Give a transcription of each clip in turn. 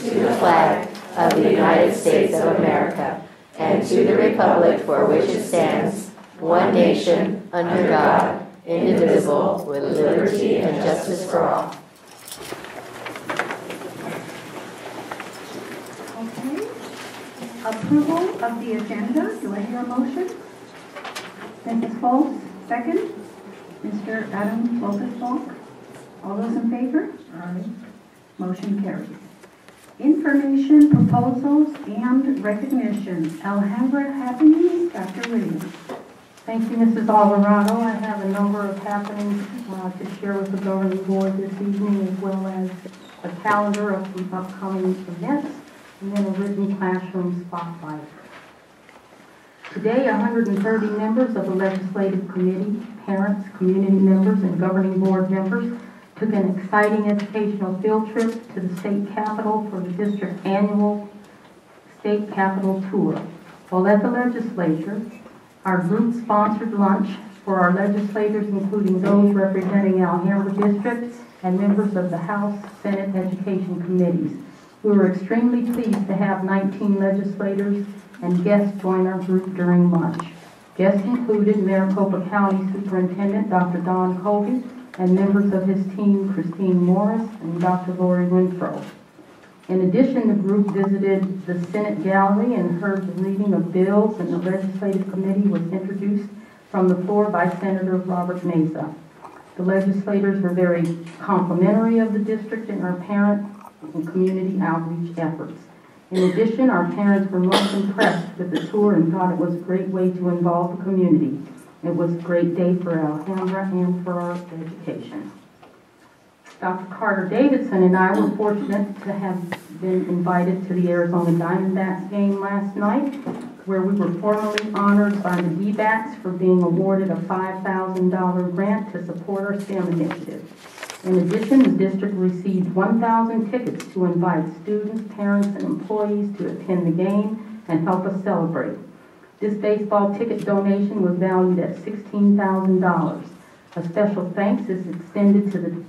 to the flag of the United States of America and to the republic for which it stands, one nation, under God, indivisible, with liberty and justice for all. Okay. Approval of the agenda. Do I hear a motion? Mrs. Foltz, second. Mr. Adam Lopez-Falk. All those in favor? Aye. Motion carries. Information, proposals, and recognition. Alhambra happenings, Dr. Williams. Thank you, Mrs. Alvarado. I have a number of happenings to share with the governing board this evening, as well as a calendar of some upcoming events, and then a written classroom spotlight. Today, 130 members of the Legislative Committee, parents, community members, and governing board members took an exciting educational field trip to the state capitol for the district's annual state capitol tour. While at the legislature, our group sponsored lunch for our legislators, including those representing Alhambra District and members of the House, Senate Education Committees. We were extremely pleased to have 19 legislators and guests join our group during lunch. Guests included Maricopa County Superintendent Dr. Don Colby and members of his team, Christine Morris and Dr. Lori Renfro. In addition, the group visited the Senate Gallery and heard the reading of bills, and the Legislative Committee was introduced from the floor by Senator Robert Mesa. The legislators were very complimentary of the district and our parent and community outreach efforts. In addition, our parents were most impressed with the tour and thought it was a great way to involve the community. It was a great day for Alhambra and for our education. Dr. Carter Davidson and I were fortunate to have been invited to the Arizona Diamondbacks game last night, where we were formally honored by the D-backs for being awarded a $5,000 grant to support our STEM initiative. In addition, the district received 1,000 tickets to invite students, parents, and employees to attend the game and help us celebrate. This baseball ticket donation was valued at $16,000. A special thanks is extended to the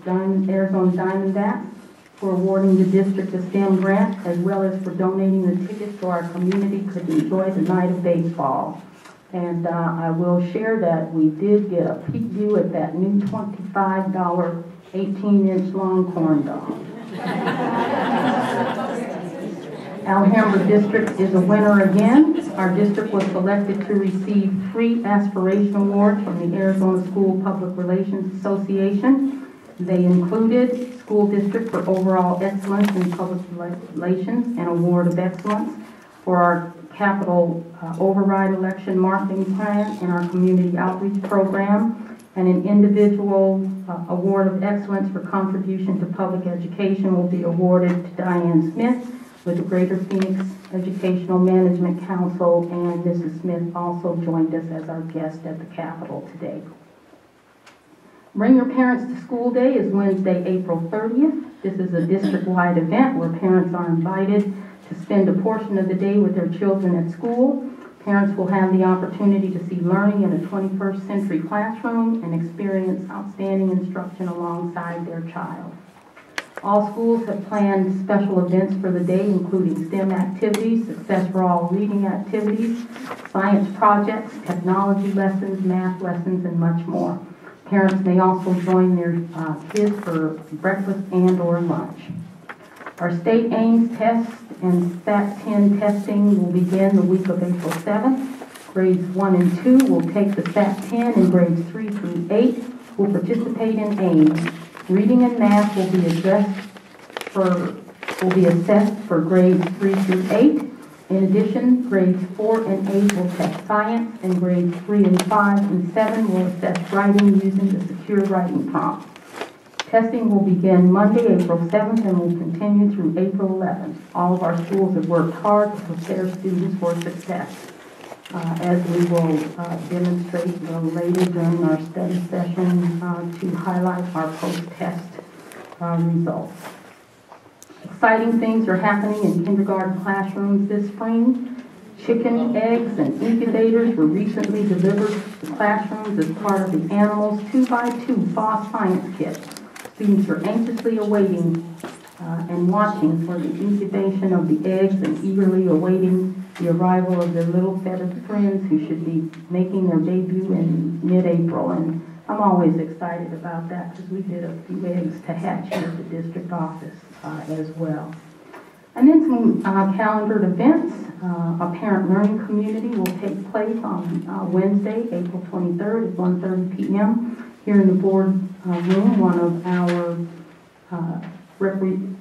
Arizona Diamondbacks for awarding the district a STEM grant, as well as for donating the tickets so our community could enjoy the night of baseball. And I will share that we did get a peek view at that new $25 18-inch long corn dog. Alhambra District is a winner again. Our district was selected to receive 3 aspiration awards from the Arizona School Public Relations Association. They included School District for Overall Excellence in Public Relations, an Award of Excellence for our Capital Override Election Marketing Plan and our Community Outreach Program, and an Individual Award of Excellence for Contribution to Public Education will be awarded to Diane Smith with the Greater Phoenix Educational Management Council, and Mrs. Smith also joined us as our guest at the Capitol today. Bring Your Parents to School Day is Wednesday, April 30th. This is a district-wide event where parents are invited to spend a portion of the day with their children at school. Parents will have the opportunity to see learning in a 21st century classroom and experience outstanding instruction alongside their child. All schools have planned special events for the day, including STEM activities, Success for All reading activities, science projects, technology lessons, math lessons, and much more. Parents may also join their kids for breakfast and or lunch. Our state AIMS test and SAT 10 testing will begin the week of April 7th. Grades 1 and 2 will take the SAT 10, and grades 3 through 8 will participate in AIMS. Reading and math will be assessed for grades 3 through 8. In addition, grades 4 and 8 will test science, and grades 3 and 5 and 7 will assess writing using the secure writing prompt. Testing will begin Monday, April 7th, and will continue through April 11th. All of our schools have worked hard to prepare students for success, as we will demonstrate later during our study session to highlight our post-test results. Exciting things are happening in kindergarten classrooms this spring. Chicken, eggs, and incubators were recently delivered to the classrooms as part of the Animals 2x2 FOSS Science Kit. Students are anxiously awaiting and watching for the incubation of the eggs and eagerly awaiting the arrival of their little feathered friends who should be making their debut in mid-April. And I'm always excited about that because we did a few eggs to hatch here at the district office as well. And then some calendared events. A parent learning community will take place on Wednesday, April 23rd at 1:30 p.m. here in the board room. One of our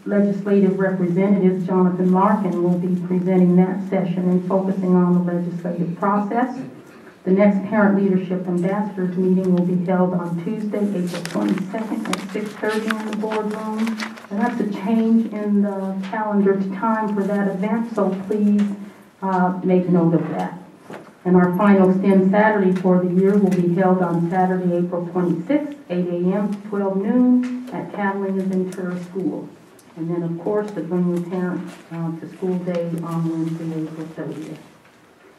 legislative representatives, Jonathan Larkin, will be presenting that session and focusing on the legislative process. The next Parent Leadership Ambassadors meeting will be held on Tuesday, April 22nd at 6:30 in the boardroom. And that's a change in the calendar time for that event, so please make note of that. And our final STEM Saturday for the year will be held on Saturday, April 26th, 8 a.m. to 12 noon at Catalina Ventura School. And then, of course, the Bring Your Parents to School Day on Wednesday, April 30th.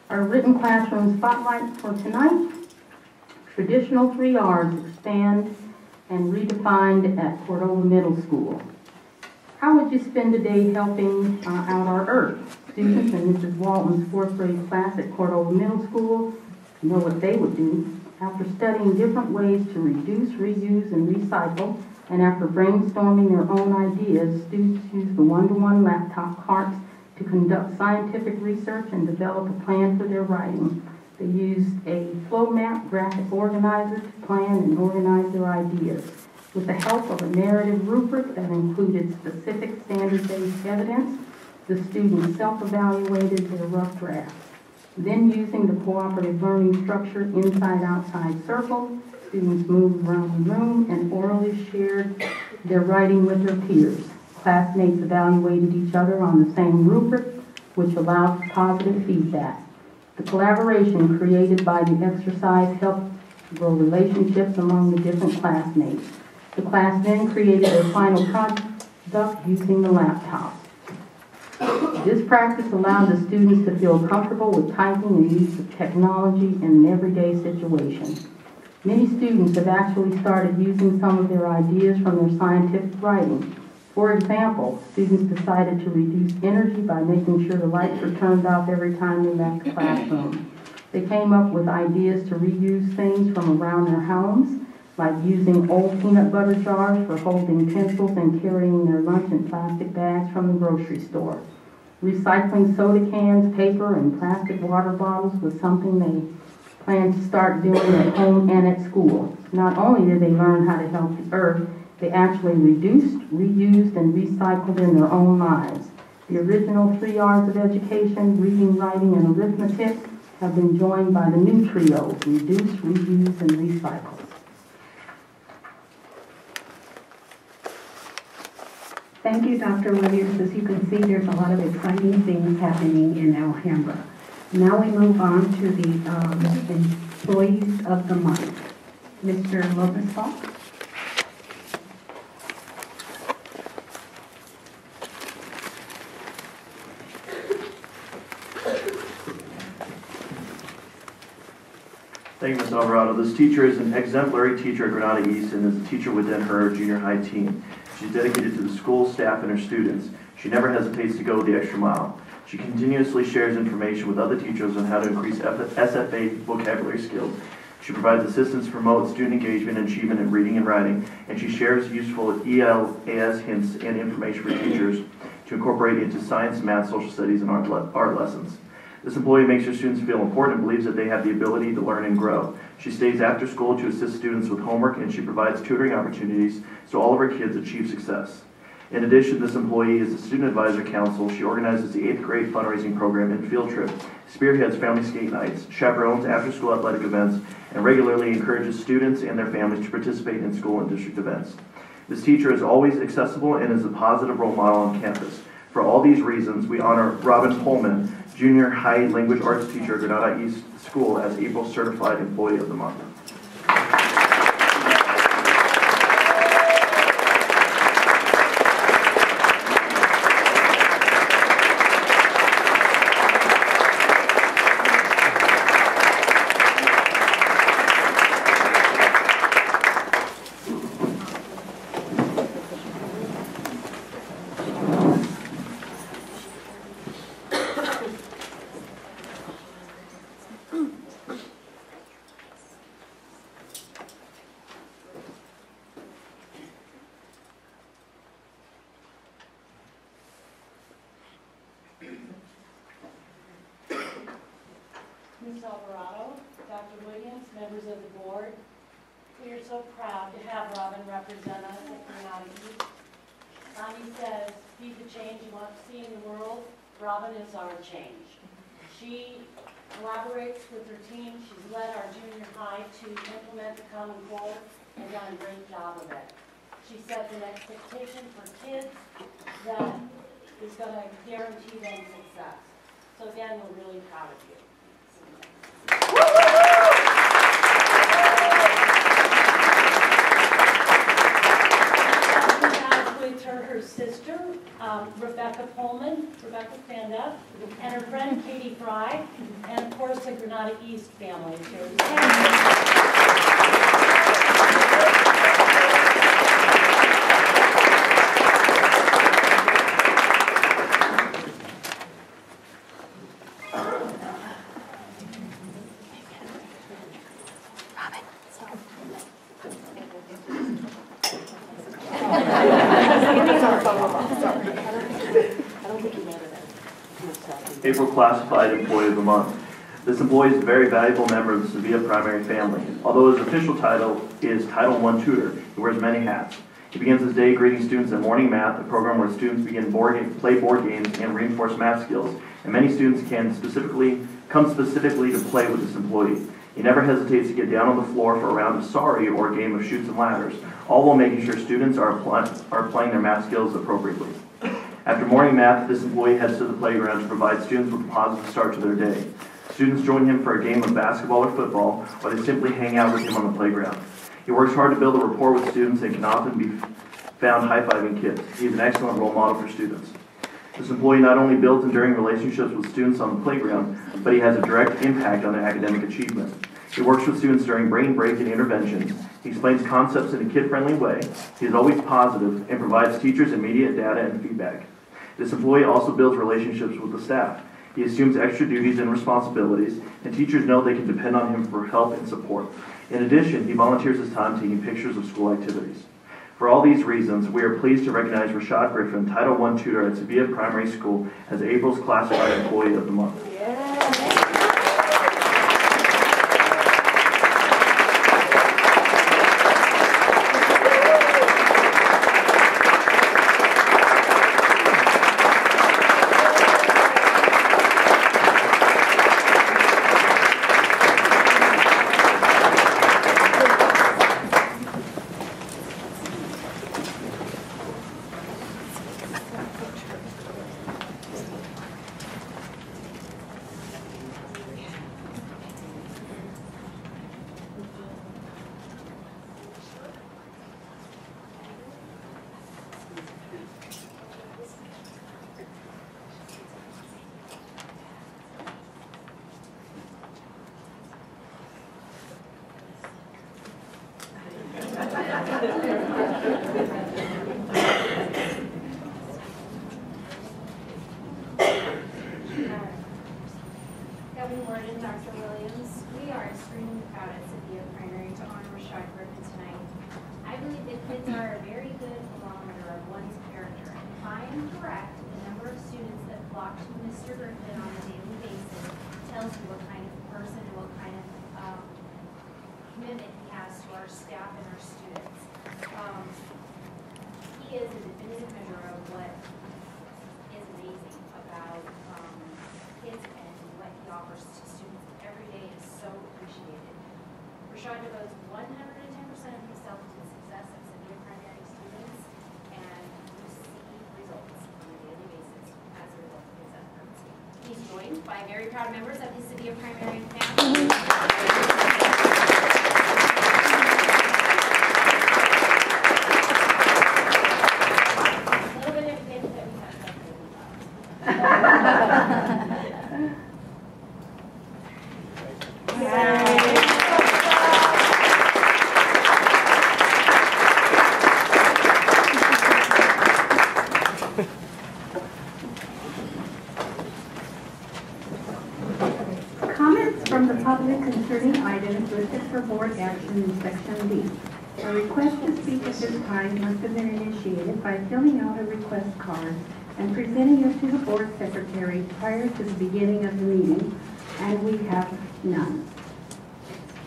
Our written classroom spotlight for tonight: traditional 3 R's expand and redefined at Cordova Middle School. How would you spend a day helping out our earth? Students in Mrs. Walton's 4th grade class at Cordova Middle School know what they would do. After studying different ways to reduce, reuse, and recycle, and after brainstorming their own ideas, students used the one-to-one laptop carts to conduct scientific research and develop a plan for their writing. They used a flow map graphic organizer to plan and organize their ideas. With the help of a narrative rubric that included specific standard-based evidence, the students self-evaluated their rough drafts. Then, using the cooperative learning structure inside-outside circle, students moved around the room and orally shared their writing with their peers. Classmates evaluated each other on the same rubric, which allowed for positive feedback. The collaboration created by the exercise helped grow relationships among the different classmates. The class then created their final product using the laptop. This practice allowed the students to feel comfortable with typing and use of technology in an everyday situation. Many students have actually started using some of their ideas from their scientific writing. For example, students decided to reduce energy by making sure the lights were turned off every time they left the classroom. They came up with ideas to reuse things from around their homes, like using old peanut butter jars for holding pencils and carrying their lunch in plastic bags from the grocery store. Recycling soda cans, paper, and plastic water bottles was something they planned to start doing at home and at school. Not only did they learn how to help the earth, they actually reduced, reused, and recycled in their own lives. The original 3 R's of education, reading, writing, and arithmetic, have been joined by the new trios: reduce, reuse, and recycle. Thank you, Dr. Williams. As you can see, there's a lot of exciting things happening in Alhambra. Now we move on to the employees of the month. Mr. Lopez-Falk. Thank you, Ms. Alvarado. This teacher is an exemplary teacher at Granada East and is a teacher within her junior high team. She's dedicated to the school, staff, and her students. She never hesitates to go the extra mile. She continuously shares information with other teachers on how to increase SFA vocabulary skills. She provides assistance to promote student engagement and achievement in reading and writing, and she shares useful ELAS hints and information for teachers to incorporate into science, math, social studies, and art lessons. This employee makes her students feel important and believes that they have the ability to learn and grow. She stays after school to assist students with homework, and she provides tutoring opportunities so all of her kids achieve success. In addition, this employee is the Student Advisor Council. She organizes the 8th grade fundraising program and field trip, spearheads family skate nights, chaperones after-school athletic events, and regularly encourages students and their families to participate in school and district events. This teacher is always accessible and is a positive role model on campus. For all these reasons, we honor Robin Pullman, Junior High Language Arts teacher at Granada East School, as April Certified Employee of the Month. Ms. Alvarado, Dr. Williams, members of the board, we are so proud to have Robin represent us at Granada East. Bonnie says, be the change you want to see in the world. Robin is our change. She collaborates with her team. She's led our junior high to implement the Common Core and done a great job of it. She sets an expectation for kids that is going to guarantee them success. So again, we're really proud of you. With her sister, Rebecca Pullman, Rebecca stand up, and her friend Katie Fry, and of course the Granada East family is here. April Classified Employee of the Month. This employee is a very valuable member of the Sevilla primary family. Although his official title is Title I Tutor, he wears many hats. He begins his day greeting students at Morning Math, a program where students play board games and reinforce math skills, and many students come specifically to play with this employee. He never hesitates to get down on the floor for a round of sorry or a game of chutes and ladders, all while making sure students are playing their math skills appropriately. After morning math, this employee heads to the playground to provide students with a positive start to their day. Students join him for a game of basketball or football, or they simply hang out with him on the playground. He works hard to build a rapport with students and can often be found high-fiving kids. He is an excellent role model for students. This employee not only builds enduring relationships with students on the playground, but he has a direct impact on their academic achievement. He works with students during brain break and interventions. He explains concepts in a kid-friendly way. He is always positive and provides teachers immediate data and feedback. This employee also builds relationships with the staff. He assumes extra duties and responsibilities, and teachers know they can depend on him for help and support. In addition, he volunteers his time taking pictures of school activities. For all these reasons, we are pleased to recognize Rashad Griffin, Title I Tutor at Sevilla Primary School, as April's Classified Employee of the Month. Good morning, Dr. Williams. We are extremely proud at Sevilla Primary to honor Rashad Griffin tonight. I believe that kids are a very good barometer of one's character. If I am correct, the number of students that flock to Mr. Griffin on a daily basis tells you what kind of person and what kind of commitment he has to our staff and our students. He is a definitive measure of what is amazing about kids and what he offers to students every day is so appreciated. Rashad devotes 110% of himself to the success of Sevilla Primary students, and you see results on a daily basis as a result of his efforts. He's joined by very proud members of his Sevilla Primary family. Comments from the public concerning items listed for board action in Section B. A request to speak at this time must have been initiated by filling out a request card and presenting it to the board secretary prior to the beginning of the meeting, and we have none.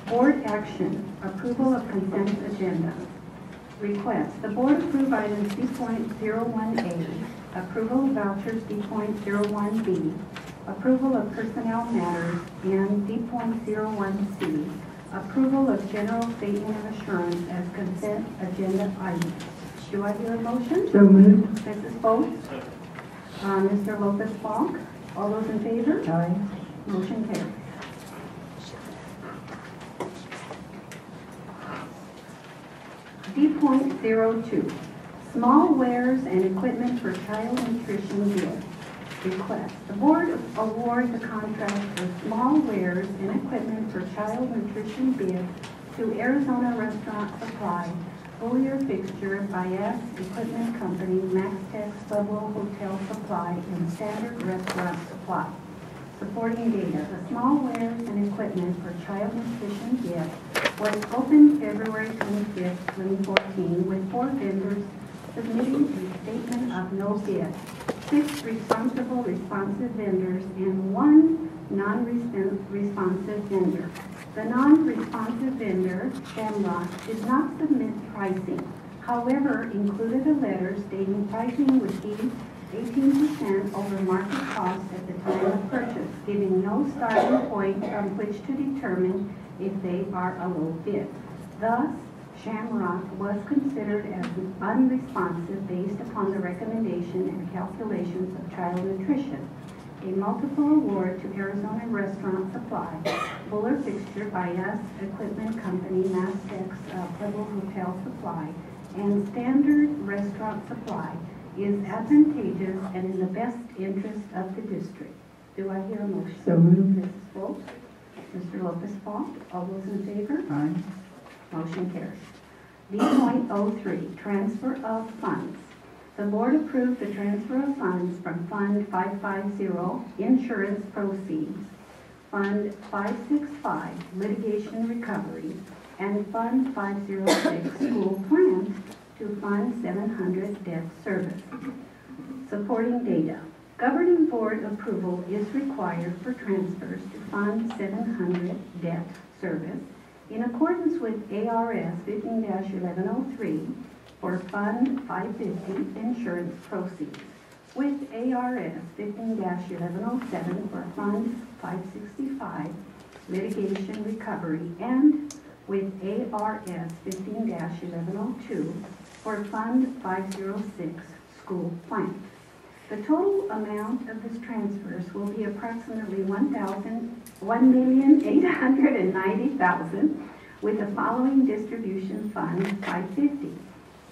Board action, approval of consent agenda. Request, the board approve items D.01A, approval of vouchers D.01B, approval of personnel matters, and D.01C, approval of general statement of assurance as consent agenda items. Do I hear a motion? So moved. Mrs. Foltz? Mr. Lopez-Falk? All those in favor? Aye. Motion carries. D.02, small wares and equipment for child nutrition bid. Request, the board award the contract for small wares and equipment for child nutrition bid to Arizona Restaurant Supply, Bullier Fixture by S Equipment Company, MaxTex Pueblo Hotel Supply, and Standard Restaurant Supply. Supporting data, the small wares and equipment for child nutrition bid was opened February 25th, 2014, with 4 vendors submitting a statement of no bid, 6 responsive vendors, and 1 non-responsive vendor. The non-responsive vendor, Shamrock, did not submit pricing. However, included a letter stating pricing would be 18% over market cost at the time of purchase, giving no starting point from which to determine if they are a low bid. Thus, Shamrock was considered as unresponsive based upon the recommendation and calculations of child nutrition. A multiple award to Arizona Restaurant Supply, Buller Fixture by S Equipment Company, MaxTex Pueblo Hotel Supply, and Standard Restaurant Supply is advantageous and in the best interest of the district. Do I hear a motion? So moved. Mrs. Foltz? Mr. Lopez-Falk? All those in favor? Aye. Motion carries. D.03, transfer of funds. The board approved the transfer of funds from Fund 550, insurance proceeds, Fund 565, litigation recovery, and Fund 506, school plans, to Fund 700, debt service. Supporting data. Governing board approval is required for transfers to Fund 700, debt service, in accordance with ARS 15-1103 for Fund 550 insurance proceeds, with ARS 15-1107 for Fund 565 litigation recovery, and with ARS 15-1102 for Fund 506 school plan. The total amount of this transfers will be approximately $1,890,000, with the following distribution: Fund 550,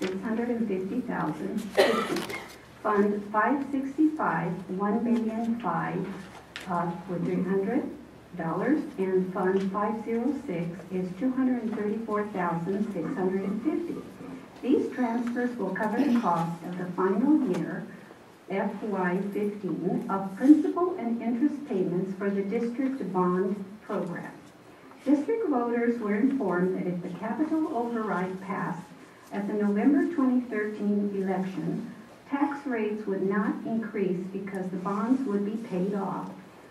$650,050. Fund 565, $1,005,000 for $300, and Fund 506 is $234,650. These transfers will cover the cost of the final year FY15 of principal and interest payments for the district bond program. District voters were informed that if the capital override passed at the November 2013 election, tax rates would not increase because the bonds would be paid off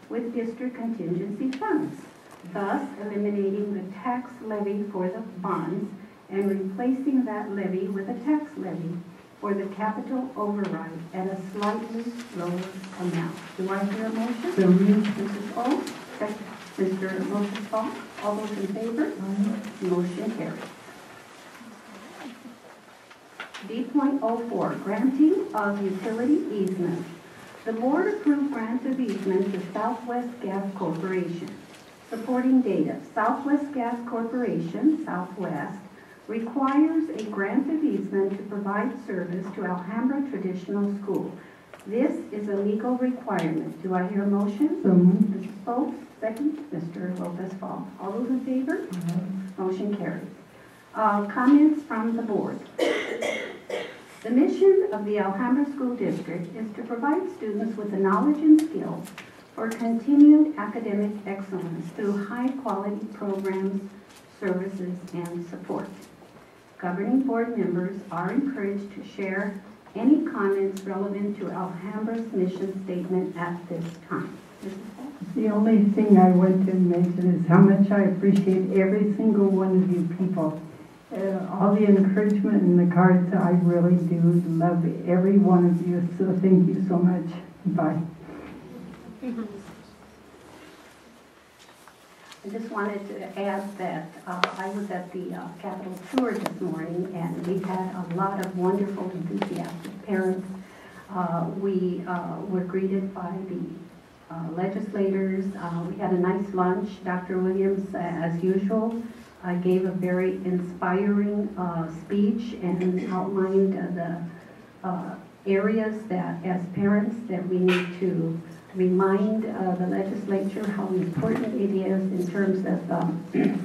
with district contingency funds, thus eliminating the tax levy for the bonds and replacing that levy with a tax levy for the capital override at a slightly lower amount. Do I hear a motion? So moved. Mrs. O, second. Mr. Lopez-Falk, all those in favor? Motion carries. D.04, granting of utility easement. The board approved grant of easement to Southwest Gas Corporation. Supporting data, Southwest Gas Corporation, Southwest, requires a grant of easement to provide service to Alhambra Traditional School. This is a legal requirement. Do I hear a motion? So moved. Mrs. Foltz, second. Mr. Lopez-Falk. All those in favor? Motion carries. Comments from the board. The mission of the Alhambra School District is to provide students with the knowledge and skills for continued academic excellence through high-quality programs, services, and support. Governing board members are encouraged to share any comments relevant to Alhambra's mission statement at this time? Mrs. Ball? The only thing I want to mention is how much I appreciate every single one of you people. All the encouragement and the cards, I really do love every one of you, so thank you so much. Bye. I just wanted to add that I was at the Capitol tour this morning, and we had a lot of wonderful, enthusiastic parents. We were greeted by the legislators. We had a nice lunch. Dr. Williams, as usual, gave a very inspiring speech and outlined the areas that, as parents, that we need to remind the legislature how important it is in terms of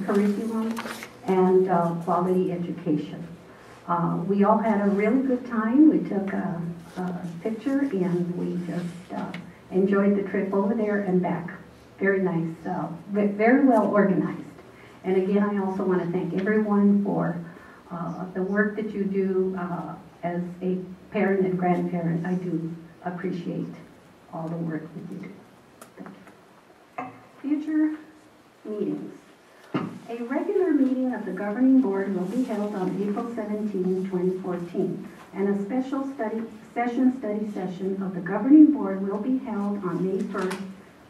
curriculum and quality education. We all had a really good time. We took a picture and we just enjoyed the trip over there and back. Very nice, very well organized. And again, I also want to thank everyone for the work that you do as a parent and grandparent. I do appreciate all the work that you do. Thank you. Future meetings. A regular meeting of the governing board will be held on April 17, 2014, and a special study session of the governing board will be held on May 1st,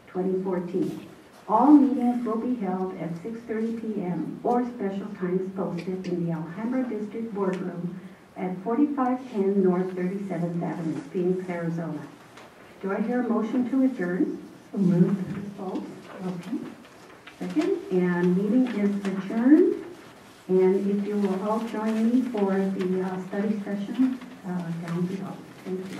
2014. All meetings will be held at 6:30 p.m. or special times posted in the Alhambra District Boardroom at 4510 North 37th Avenue, Phoenix, Arizona. Do I hear a motion to adjourn? So moved. Mrs. Foltz? Okay. Second. And meeting is adjourned. And if you will all join me for the study session down below. Thank you.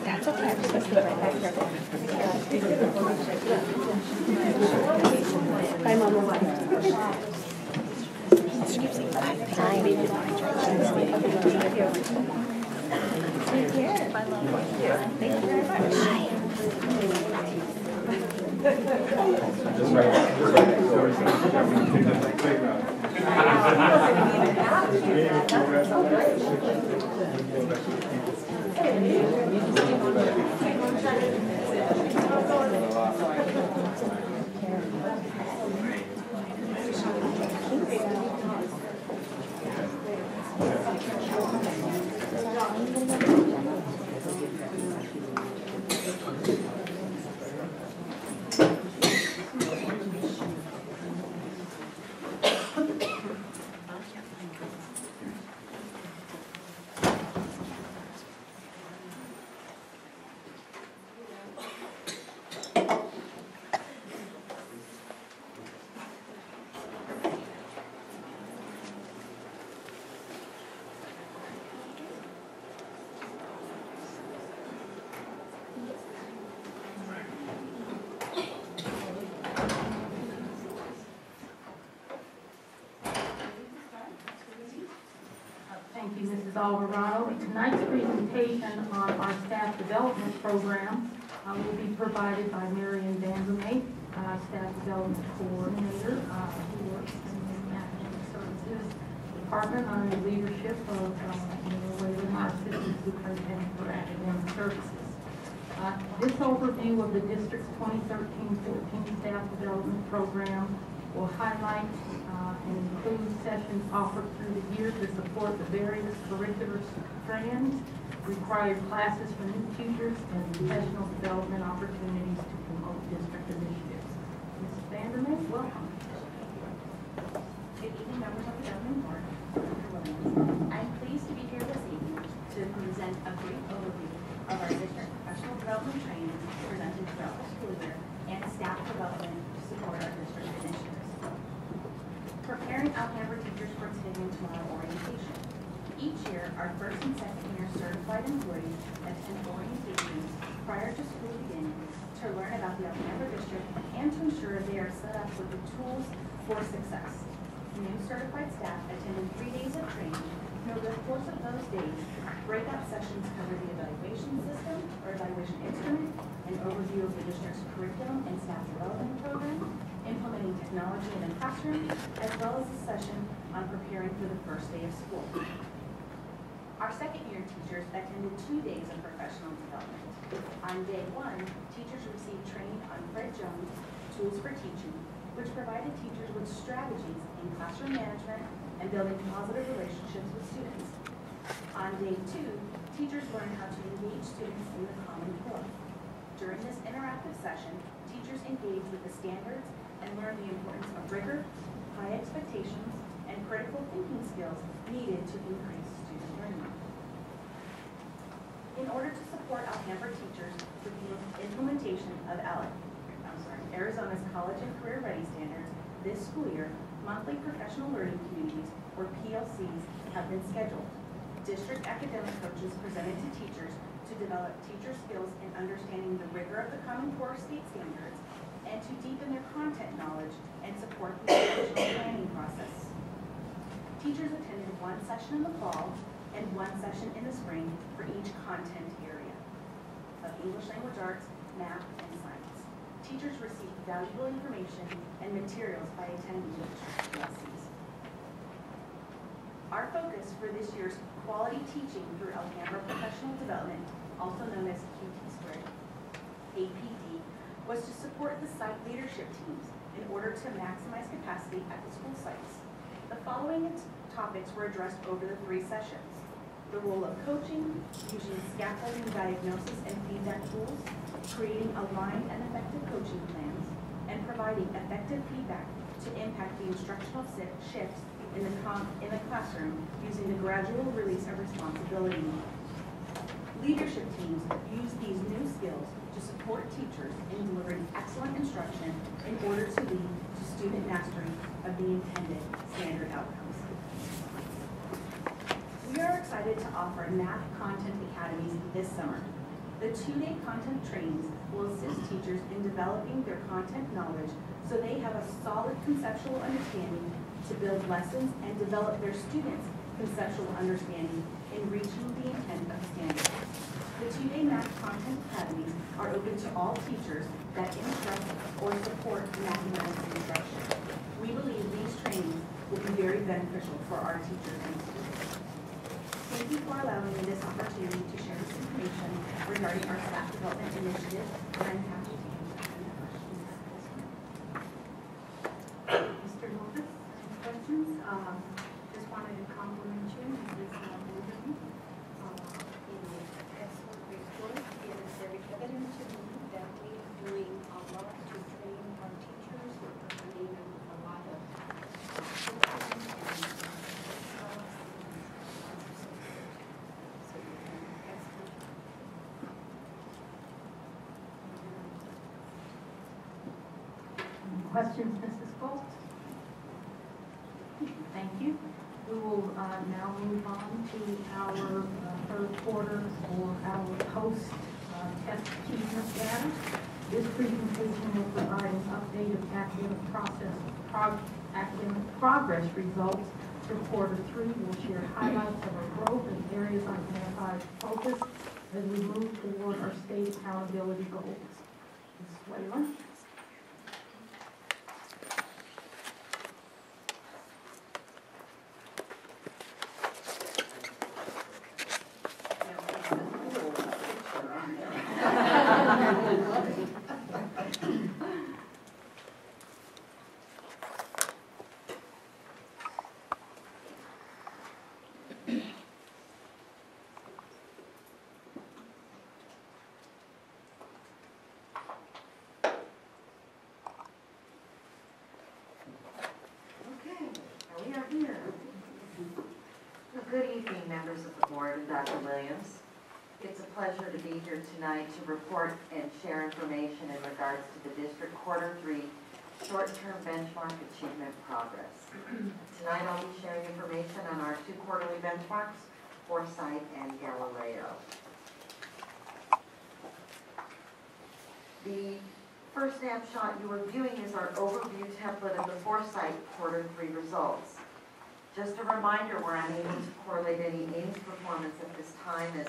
That's okay. I'm just going to stay right back here. Bye, Mama. Take care. Bye, Mama. Thank you very Thank you, Mrs. Alvarado. Tonight's presentation on our staff development program will be provided by Marion Vandermeer, staff development coordinator who works in the Academic Services Department under the leadership of Waylon, our Assistant Superintendent for Academic Services. This overview of the district's 2013-14 staff development program will highlight and include sessions offered through the year to support the various curricular strands, required classes for new teachers, and professional development opportunities to promote district initiatives. Mrs. Vandermeer, welcome. Good evening, members of the governing board. Dr. Williams. I'm pleased to be here this evening to present a brief overview of our district professional development training presented throughout the school year and staff development to support our district initiatives. Preparing Alhambra teachers for today and tomorrow orientation. Each year, our first and second year certified employees attend orientations prior to school beginning to learn about the Alhambra district and to ensure they are set up with the tools for success. New certified staff attended 3 days of training, and over the course of those days, breakout sessions covered the evaluation system or evaluation instrument, an overview of the district's curriculum and staff development program, implementing technology in the classroom, as well as a session on preparing for the first day of school. Our second-year teachers attended 2 days of professional development. On day 1, teachers received training on Fred Jones' Tools for Teaching, which provided teachers with strategies in classroom management and building positive relationships with students. On day 2, teachers learned how to engage students in the Common Core. During this interactive session, teachers engaged with the standards and learned the importance of rigor, high expectations, and critical thinking skills needed to increase student learning. In order to support Alhambra teachers with the implementation of Arizona's College and Career Ready Standards this school year, monthly professional learning communities, or PLCs, have been scheduled. District academic coaches presented to teachers to develop teacher skills in understanding the rigor of the Common Core state standards and to deepen their content knowledge and support the instructional planning process. Teachers attended 1 session in the fall and 1 session in the spring for each content area of English language arts, math, and science. Teachers received valuable information and materials by attending the district PLCs. Our focus for this year's Quality Teaching through Alhambra Professional Development, also known as QT2, APD, was to support the site leadership teams in order to maximize capacity at the school sites. The following topics were addressed over the 3 sessions: the role of coaching, using scaffolding diagnosis and feedback tools, creating aligned and effective coaching plans, and providing effective feedback to impact the instructional shifts in the classroom using the gradual release of responsibility model. Leadership teams use these new skills to support teachers in delivering excellent instruction in order to lead to student mastery of the intended standard outcomes. We are excited to offer Math Content Academies this summer. The 2-day content trainings will assist teachers in developing their content knowledge so they have a solid conceptual understanding to build lessons and develop their students' conceptual understanding in reaching the intent of the standard. The 2-day Math Content Academies are open to all teachers that instruct or support mathematics instruction. We believe these trainings will be very beneficial for our teachers and students. Thank you for allowing me this opportunity to share this information regarding our staff development initiative, and I'm happy to answer any questions. Mr. Lopez, any questions? Just wanted to compliment you on this movement. In the excellent report, it is very evident to me that we are doing a lot to train our teachers. We're putting in a lot of systems and questions, Mrs. Bolt? Thank you. We will now move on to our third quarter or our post-test achievement data. This presentation will provide an update of academic progress results for quarter 3. We'll share highlights of our growth and areas of identified focus as we move toward our state accountability goals. Ms. Whalen. Good evening, members of the board and Dr. Williams. It's a pleasure to be here tonight to report and share information in regards to the District Quarter 3 short-term benchmark achievement progress. Tonight I'll be sharing information on our 2 quarterly benchmarks, Foresight and Galileo. The first snapshot you are viewing is our overview template of the Foresight Quarter 3 results. Just a reminder, we're unable to correlate any AIMS performance at this time, as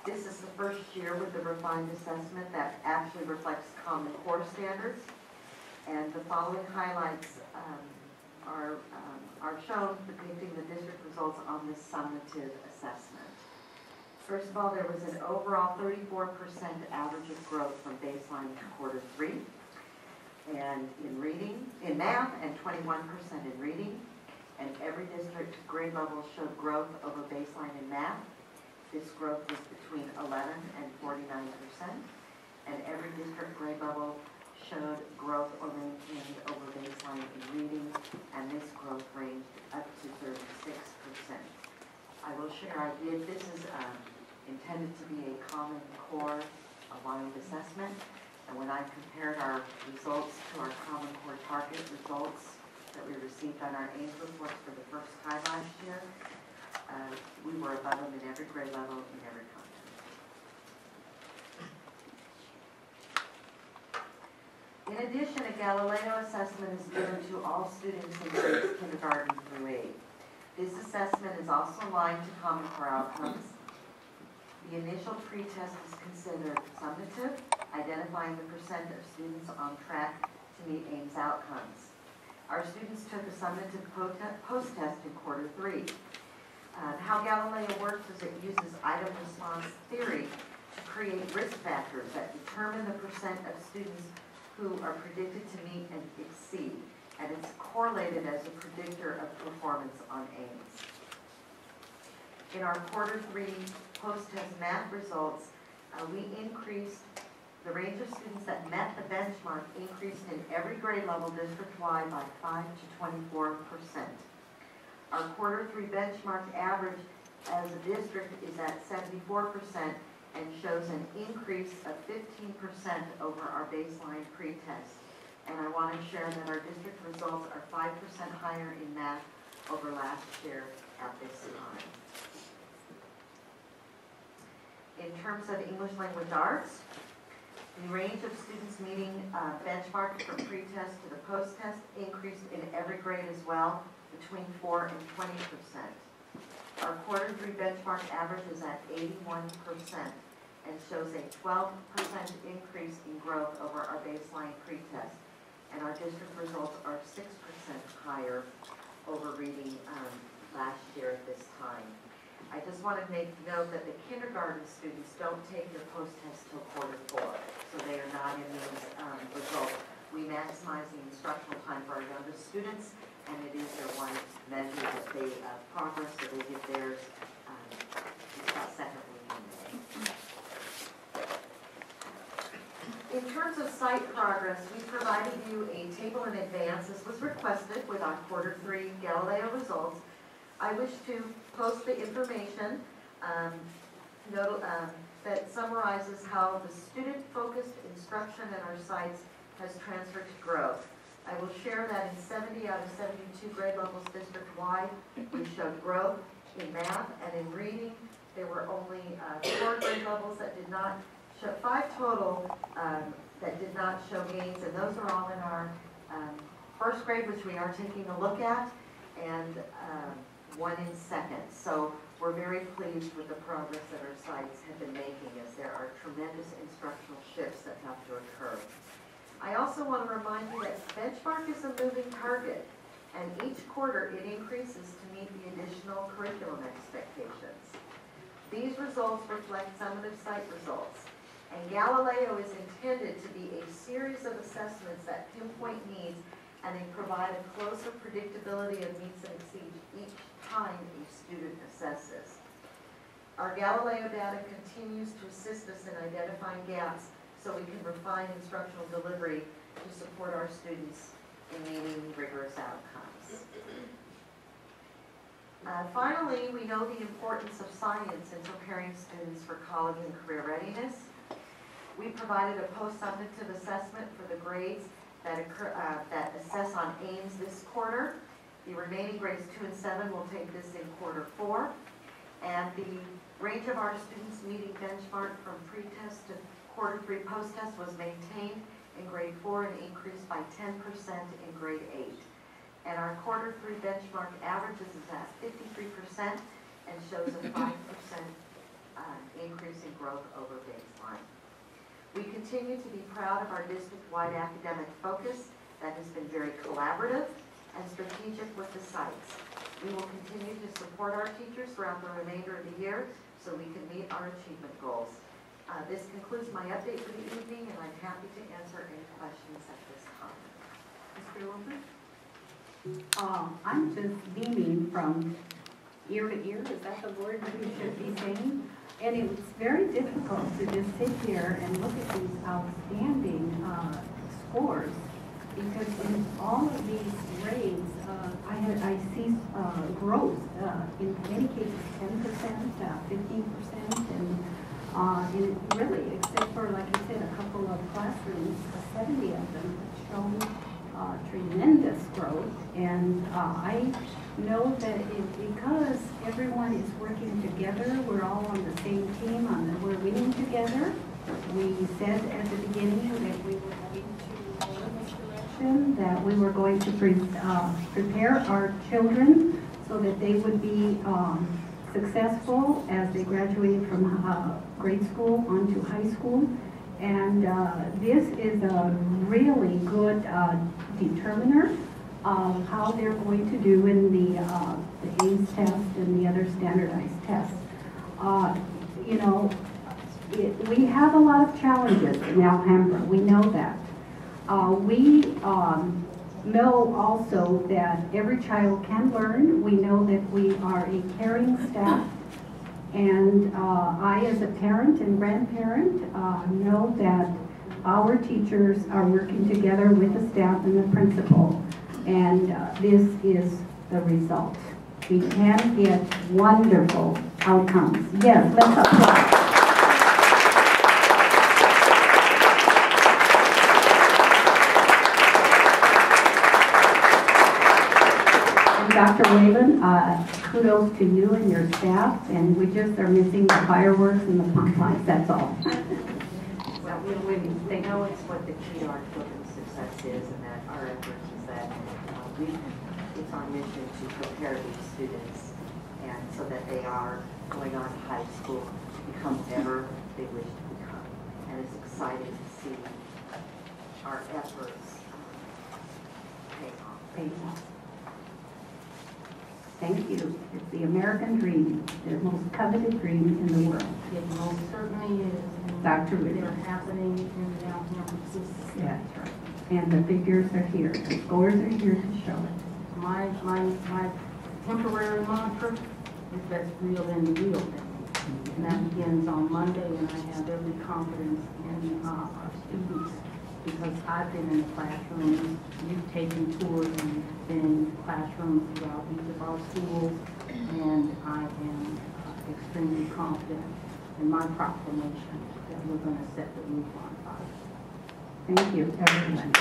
this is the first year with the refined assessment that actually reflects Common Core standards. And the following highlights are shown depicting the district results on this summative assessment. First of all, there was an overall 34% average of growth from baseline to quarter 3, and in math, and 21% in reading. And every district grade level showed growth over baseline in math. This growth was between 11 and 49%. And every district grade level showed growth or maintained over baseline in reading, and this growth ranged up to 36%. I will share, this is intended to be a Common Core aligned assessment, and when I compared our results to our Common Core target results that we received on our AIMS reports for the first time last year, we were above them in every grade level, in every content. In addition, a Galileo assessment is given to all students in grades kindergarten through 8. This assessment is also aligned to Common Core outcomes. The initial pretest is considered summative, identifying the percent of students on track to meet AIMS outcomes. Our students took a summative post-test in quarter 3. How Galileo works is it uses item response theory to create risk factors that determine the percent of students who are predicted to meet and exceed, and it's correlated as a predictor of performance on AIMS. In our quarter 3 post-test math results, we increased the range of students that met the benchmark increased in every grade level district-wide by 5 to 24%. Our quarter 3 benchmark average as a district is at 74% and shows an increase of 15% over our baseline pretest. And I want to share that our district results are 5% higher in math over last year at this time. In terms of English language arts, the range of students meeting benchmark from pretest to the post-test increased in every grade as well, between 4 and 20%. Our quarter 3 benchmark average is at 81% and shows a 12% increase in growth over our baseline pretest. And our district results are 6% higher over reading last year at this time. I just want to make note that the kindergarten students don't take their post-test till quarter 4, so they are not in these results. We maximize the instructional time for our youngest students, and it is their one measure that they progress, so they get theirs about second week in May. In terms of site progress, we provided you a table in advance. This was requested with our quarter 3 Galileo results. I wish to post the information that summarizes how the student-focused instruction at our sites has transferred to growth. I will share that in 70 out of 72 grade levels district-wide, we showed growth in math and in reading. There were only 4 grade levels that did not show, 5 total that did not show gains, and those are all in our first grade, which we are taking a look at, and 1 in second. So we're very pleased with the progress that our sites have been making, as there are tremendous instructional shifts that have to occur. I also want to remind you that benchmark is a moving target, and each quarter it increases to meet the additional curriculum expectations. These results reflect summative site results, and Galileo is intended to be a series of assessments that pinpoint needs, and they provide a closer predictability of meets and exceeds each time a student assesses. Our Galileo data continues to assist us in identifying gaps so we can refine instructional delivery to support our students in meeting rigorous outcomes. Finally, we know the importance of science in preparing students for college and career readiness. We provided a post-summative assessment for the grades that assess on AIMS this quarter. The remaining grades 2 and 7 will take this in quarter 4. And the range of our students meeting benchmark from pre-test to quarter 3 post-test was maintained in grade 4 and increased by 10% in grade 8. And our quarter 3 benchmark averages is at 53% and shows a 5% increase in growth over baseline. We continue to be proud of our district-wide academic focus that has been very collaborative and strategic with the sites. We will continue to support our teachers throughout the remainder of the year so we can meet our achievement goals. This concludes my update for the evening, and I'm happy to answer any questions at this time. Mr. Wilson? I'm just beaming from ear to ear. Is that the word that we should be saying? And it was very difficult to just sit here and look at these outstanding scores, because in all of these grades, I see growth, in many cases 10%, 15%, and really, except for, like I said, a couple of classrooms, 70 of them have shown tremendous growth. And I know that because everyone is working together, we're all on the same team, we're winning together. We said at the beginning that we were going to go in this direction, that we were going to prepare our children so that they would be successful as they graduated from grade school onto high school. And this is a really good determiner of how they're going to do in the AESD test and the other standardized tests. You know, we have a lot of challenges in Alhambra. We know that. We know also that every child can learn. We know that we are a caring staff. And I, as a parent and grandparent, know that our teachers are working together with the staff and the principal. And this is the result. We can get wonderful outcomes. Yes, let's applaud. Dr. Whalen, kudos to you and your staff, and we just are missing the fireworks and the pom-poms, that's all. Well, they know it's what the key to our children's success is, and that our efforts is that it's our mission to prepare these students, and so that they are going on to high school to become whatever they wish to become. And it's exciting to see our efforts pay off. Thank you. It's the American dream, the most coveted dream in the world. It most certainly is. And Dr. Whitney. they're happening in the Alhambra system. Yeah, that's right. And the figures are here. The scores are here to show it. My temporary mantra is that's real in the real thing. And that begins on Monday, and I have every confidence in our students, because I've been in the classrooms, you've taken tours and been in classrooms throughout each of our schools, and I am extremely confident in my proclamation that we're going to set the roof on fire. Thank you, everyone.